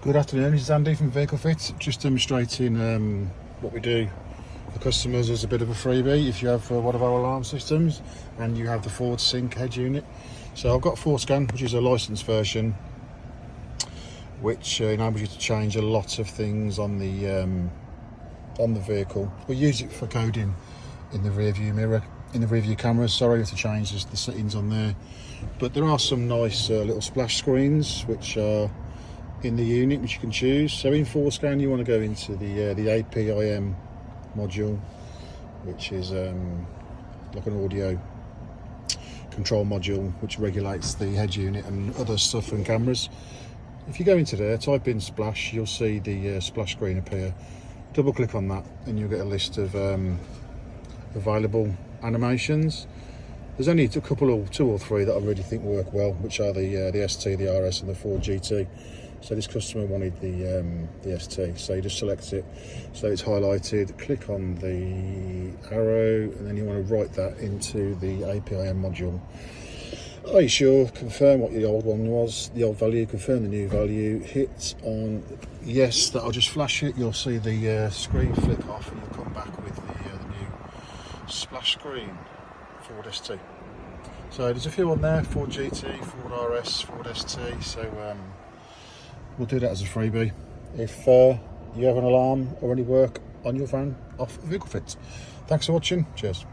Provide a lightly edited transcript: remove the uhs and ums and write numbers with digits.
Good afternoon, this is Andy from Vehicle Fit, just demonstrating what we do for customers as a bit of a freebie if you have one of our alarm systems and you have the forward sync head unit. So I've got ForScan, which is a licensed version, which enables you to change a lot of things on the vehicle. We use it for coding in the rear view mirror, in the rear view cameras. Sorry, you have to change the settings on there, but there are some nice little splash screens which are in the unit which you can choose. So in ForScan you want to go into the APIM module, which is like an audio control module which regulates the head unit and other stuff and cameras. If you go into there, type in splash, you'll see the splash screen appear. Double click on that and you'll get a list of available animations. There's only a couple or two or three that I really think work well, which are the ST, the RS and the Ford GT. So this customer wanted the ST, so you just select it so it's highlighted, click on the arrow, and then you want to write that into the APIM module. Are you sure? Confirm what the old one was, the old value, confirm the new value, hit on yes, that'll just flash it. You'll see the screen flick off and you'll come back with the new splash screen Ford ST. So there's a few on there, Ford GT, Ford RS, Ford ST, so we'll do that as a freebie if you have an alarm or any work on your van off Vehicle Fit. Thanks for watching, cheers.